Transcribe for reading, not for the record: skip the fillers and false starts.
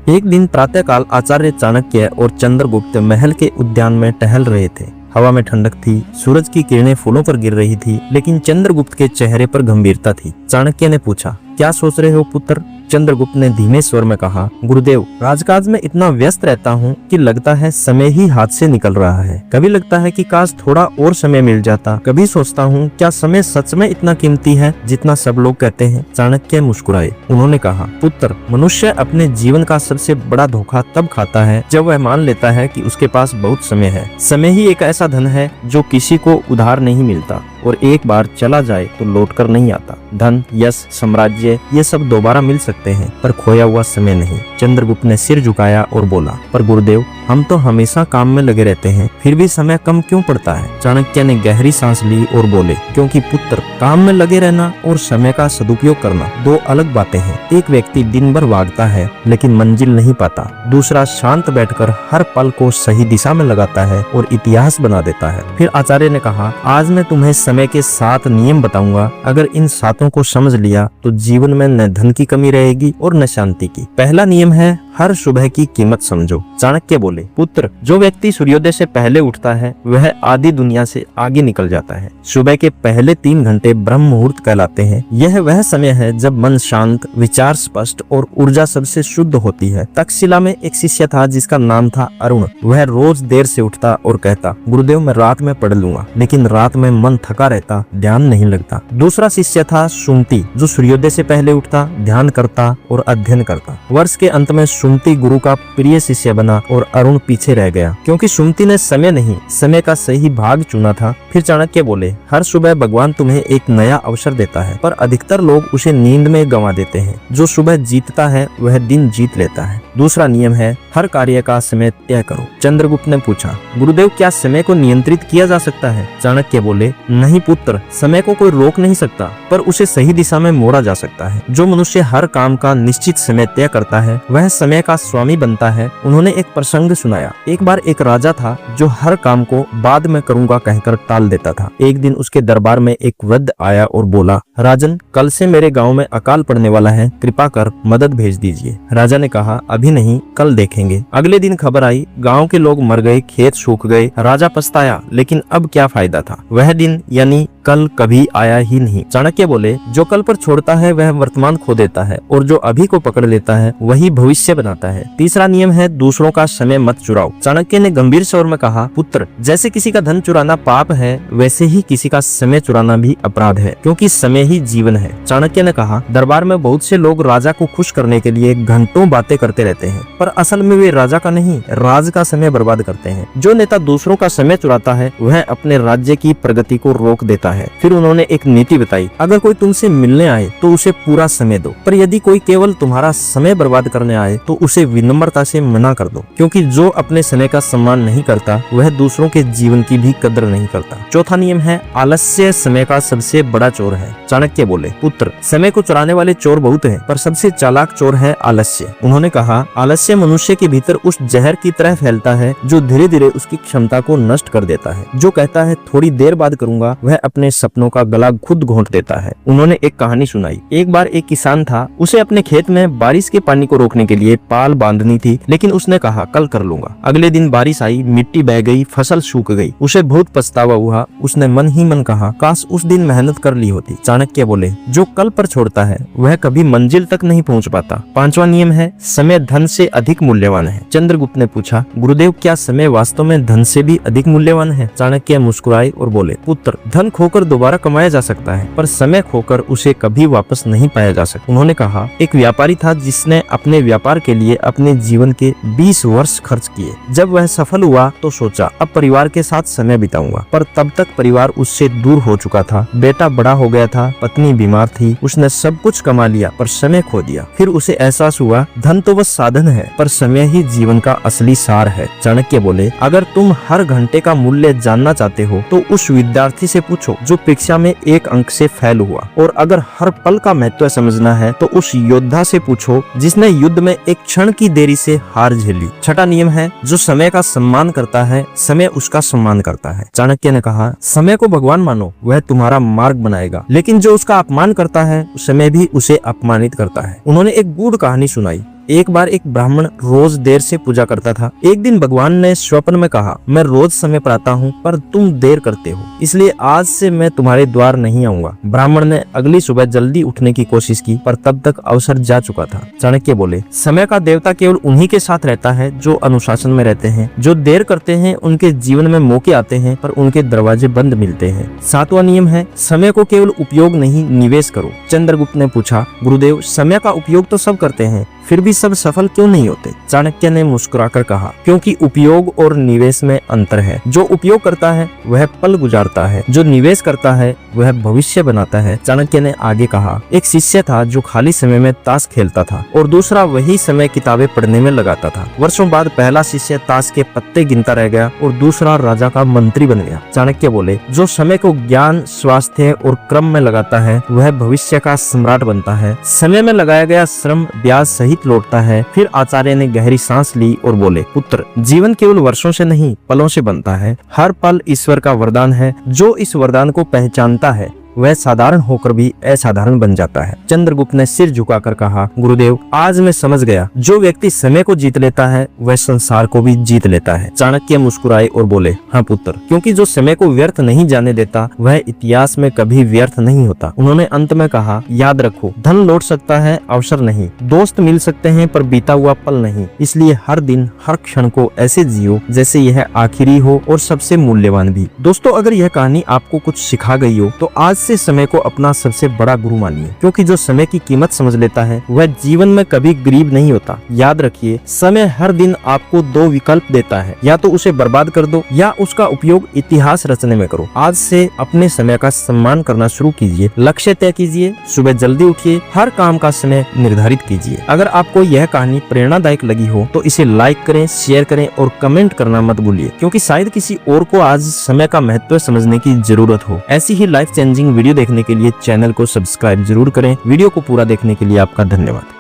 एक दिन प्रातःकाल आचार्य चाणक्य और चंद्रगुप्त महल के उद्यान में टहल रहे थे। हवा में ठंडक थी, सूरज की किरणें फूलों पर गिर रही थी, लेकिन चंद्रगुप्त के चेहरे पर गंभीरता थी। चाणक्य ने पूछा, क्या सोच रहे हो पुत्र? चंद्रगुप्त ने धीमे स्वर में कहा, गुरुदेव, राजकाज में इतना व्यस्त रहता हूँ कि लगता है समय ही हाथ से निकल रहा है। कभी लगता है कि काश थोड़ा और समय मिल जाता। कभी सोचता हूँ, क्या समय सच में इतना कीमती है जितना सब लोग कहते हैं? चाणक्य मुस्कुराए। उन्होंने कहा, पुत्र, मनुष्य अपने जीवन का सबसे बड़ा धोखा तब खाता है जब वह मान लेता है कि उसके पास बहुत समय है। समय ही एक ऐसा धन है जो किसी को उधार नहीं मिलता और एक बार चला जाए तो लौटकर नहीं आता। धन, यश, साम्राज्य, ये सब दोबारा मिल सकते हैं, पर खोया हुआ समय नहीं। चंद्रगुप्त ने सिर झुकाया और बोला, पर गुरुदेव, हम तो हमेशा काम में लगे रहते हैं, फिर भी समय कम क्यों पड़ता है? चाणक्य ने गहरी सांस ली और बोले, क्योंकि पुत्र, काम में लगे रहना और समय का सदुपयोग करना दो अलग बातें हैं। एक व्यक्ति दिन भर भागता है लेकिन मंजिल नहीं पाता, दूसरा शांत बैठकर हर पल को सही दिशा में लगाता है और इतिहास बना देता है। फिर आचार्य ने कहा, आज मैं तुम्हें समय के 7 नियम बताऊंगा। अगर इन 7 को समझ लिया तो जीवन में न धन की कमी रहेगी और न शांति की। पहला नियम है, हर सुबह की कीमत समझो। चाणक्य बोले, पुत्र, जो व्यक्ति सूर्योदय से पहले उठता है वह आधी दुनिया से आगे निकल जाता है। सुबह के पहले 3 घंटे ब्रह्म मुहूर्त कहलाते हैं। यह वह समय है जब मन शांत, विचार स्पष्ट और ऊर्जा सबसे शुद्ध होती है। तक्षशिला में एक शिष्य था जिसका नाम था अरुण। वह रोज देर से उठता और कहता, गुरुदेव, मैं रात में पढ़ लूंगा, लेकिन रात में मन थका रहता, ध्यान नहीं लगता। दूसरा शिष्य था सुमति, जो सूर्योदय से पहले उठता, ध्यान करता और अध्ययन करता। वर्ष के अंत में सुमति गुरु का प्रिय शिष्य बना और अरुण पीछे रह गया, क्योंकि सुमति ने समय नहीं, समय का सही भाग चुना था। फिर चाणक्य बोले, हर सुबह भगवान तुम्हें एक नया अवसर देता है, पर अधिकतर लोग उसे नींद में गंवा देते हैं। जो सुबह जीतता है वह दिन जीत लेता है। दूसरा नियम है, हर कार्य का समय तय करो। चंद्रगुप्त ने पूछा, गुरुदेव, क्या समय को नियंत्रित किया जा सकता है? चाणक्य बोले, नहीं पुत्र, समय को कोई रोक नहीं सकता, पर उसे सही दिशा में मोड़ा जा सकता है। जो मनुष्य हर काम का निश्चित समय तय करता है वह समय का स्वामी बनता है। उन्होंने एक प्रसंग सुनाया। एक बार एक राजा था जो हर काम को बाद में करूंगा कहकर टाल देता था। एक दिन उसके दरबार में एक वृद्ध आया और बोला, राजन, कल से मेरे गांव में अकाल पड़ने वाला है, कृपा कर मदद भेज दीजिए। राजा ने कहा, अभी नहीं, कल देखेंगे। अगले दिन खबर आई, गांव के लोग मर गए, खेत सूख गए। राजा पछताया, लेकिन अब क्या फायदा था? वह दिन यानी कल कभी आया ही नहीं। चाणक्य बोले, जो कल पर छोड़ता है वह वर्तमान खो देता है, और जो अभी को पकड़ लेता है वही भविष्य बनाता है। तीसरा नियम है, दूसरों का समय मत चुराओ। चाणक्य ने गंभीर स्वर में कहा, पुत्र, जैसे किसी का धन चुराना पाप है, वैसे ही किसी का समय चुराना भी अपराध है, क्योंकि समय ही जीवन है। चाणक्य ने कहा, दरबार में बहुत से लोग राजा को खुश करने के लिए घंटों बातें करते रहते हैं, पर असल में वे राजा का नहीं, राज का समय बर्बाद करते हैं। जो नेता दूसरों का समय चुराता है वह अपने राज्य की प्रगति को रोक देता है। फिर उन्होंने एक नीति बताई, अगर कोई तुमसे मिलने आए तो उसे पूरा समय दो, पर यदि कोई केवल तुम्हारा समय बर्बाद करने आए तो उसे विनम्रता से मना कर दो, क्योंकि जो अपने समय का सम्मान नहीं करता वह दूसरों के जीवन की भी कदर नहीं करता। चौथा नियम है, आलस्य समय का सबसे बड़ा चोर है। चाणक्य बोले, पुत्र, समय को चुराने वाले चोर बहुत हैं, पर सबसे चालाक चोर है आलस्य। उन्होंने कहा, आलस्य मनुष्य के भीतर उस जहर की तरह फैलता है जो धीरे धीरे उसकी क्षमता को नष्ट कर देता है। जो कहता है थोड़ी देर बाद करूंगा, वह अपने सपनों का गला खुद घोंट देता है। उन्होंने एक कहानी सुनाई। एक बार एक किसान था, उसे अपने खेत में बारिश के पानी को रोकने के लिए पाल बांधनी थी, लेकिन उसने कहा, कल कर लूंगा। अगले दिन बारिश आई, मिट्टी बह गई, फसल सूख गई। उसे बहुत पछतावा हुआ। उसने मन ही मन कहा, काश उस दिन मेहनत कर ली होती। चाणक्य बोले, जो कल पर छोड़ता है वह कभी मंजिल तक नहीं पहुंच पाता। पांचवा नियम है, समय धन से अधिक मूल्यवान है। चंद्रगुप्त ने पूछा, गुरुदेव, क्या समय वास्तव में धन से भी अधिक मूल्यवान है? चाणक्य मुस्कुराए और बोले, पुत्र, धन खोकर दोबारा कमाया जा सकता है, पर समय खोकर उसे कभी वापस नहीं पाया जा सकता। उन्होंने कहा, एक व्यापारी था जिसने अपने व्यापार के लिए अपने जीवन के 20 वर्ष खर्च किए। जब वह सफल हुआ तो सोचा, अब परिवार के साथ समय बिताऊंगा, पर तब तक परिवार उससे दूर हो चुका था। बेटा बड़ा हो गया था, पत्नी बीमार थी, उसने सब कुछ कमा लिया पर समय खो दिया। फिर उसे एहसास हुआ, धन तो बस साधन है, पर समय ही जीवन का असली सार है। चाणक्य बोले, अगर तुम हर घंटे का मूल्य जानना चाहते हो तो उस विद्यार्थी से पूछो जो परीक्षा में 1 अंक से फेल हुआ, और अगर हर पल का महत्व समझना है तो उस योद्धा से पूछो जिसने युद्ध में एक क्षण की देरी से हार झेली। छठा नियम है, जो समय का सम्मान करता है समय उसका सम्मान करता है। चाणक्य ने कहा, समय को भगवान मानो, वह तुम्हारा मार्ग बनाएगा, लेकिन जो उसका अपमान करता है समय भी उसे अपमानित करता है। उन्होंने एक गूढ़ कहानी सुनाई। एक बार एक ब्राह्मण रोज देर से पूजा करता था। एक दिन भगवान ने स्वप्न में कहा, मैं रोज समय पर आता हूँ पर तुम देर करते हो, इसलिए आज से मैं तुम्हारे द्वार नहीं आऊंगा। ब्राह्मण ने अगली सुबह जल्दी उठने की कोशिश की पर तब तक अवसर जा चुका था। चाणक्य बोले, समय का देवता केवल उन्हीं के साथ रहता है जो अनुशासन में रहते हैं। जो देर करते हैं उनके जीवन में मौके आते हैं पर उनके दरवाजे बंद मिलते हैं। 7वां नियम है, समय को केवल उपयोग नहीं निवेश करो। चंद्रगुप्त ने पूछा, गुरुदेव समय का उपयोग तो सब करते हैं फिर भी सब सफल क्यों नहीं होते? चाणक्य ने मुस्कुराकर कहा, क्योंकि उपयोग और निवेश में अंतर है। जो उपयोग करता है वह पल गुजारता है, जो निवेश करता है वह भविष्य बनाता है। चाणक्य ने आगे कहा, एक शिष्य था जो खाली समय में ताश खेलता था और दूसरा वही समय किताबें पढ़ने में लगाता था। वर्षों बाद पहला शिष्य ताश के पत्ते गिनता रह गया और दूसरा राजा का मंत्री बन गया। चाणक्य बोले, जो समय को ज्ञान, स्वास्थ्य और क्रम में लगाता है वह भविष्य का सम्राट बनता है। समय में लगाया गया श्रम ब्याज सहित लौटता है। फिर आचार्य ने गहरी सांस ली और बोले, पुत्र, जीवन केवल वर्षों से नहीं पलों से बनता है। हर पल ईश्वर का वरदान है। जो इस वरदान को पहचानता है वह साधारण होकर भी असाधारण बन जाता है। चंद्रगुप्त ने सिर झुकाकर कहा, गुरुदेव, आज मैं समझ गया, जो व्यक्ति समय को जीत लेता है वह संसार को भी जीत लेता है। चाणक्य मुस्कुराए और बोले, हाँ पुत्र, क्योंकि जो समय को व्यर्थ नहीं जाने देता वह इतिहास में कभी व्यर्थ नहीं होता। उन्होंने अंत में कहा, याद रखो, धन लौट सकता है, अवसर नहीं। दोस्त मिल सकते हैं पर बीता हुआ पल नहीं। इसलिए हर दिन, हर क्षण को ऐसे जियो जैसे यह आखिरी हो और सबसे मूल्यवान भी। दोस्तों, अगर यह कहानी आपको कुछ सिखा गई हो तो आज से समय को अपना सबसे बड़ा गुरु मानिए, क्योंकि जो समय की कीमत समझ लेता है वह जीवन में कभी गरीब नहीं होता। याद रखिए, समय हर दिन आपको 2 विकल्प देता है, या तो उसे बर्बाद कर दो या उसका उपयोग इतिहास रचने में करो। आज से अपने समय का सम्मान करना शुरू कीजिए, लक्ष्य तय कीजिए, सुबह जल्दी उठिए, हर काम का समय निर्धारित कीजिए। अगर आपको यह कहानी प्रेरणादायक लगी हो तो इसे लाइक करें, शेयर करें और कमेंट करना मत भूलिए, क्योंकि शायद किसी और को आज समय का महत्व समझने की जरूरत हो। ऐसी ही लाइफ चेंजिंग वीडियो देखने के लिए चैनल को सब्सक्राइब जरूर करें। वीडियो को पूरा देखने के लिए आपका धन्यवाद।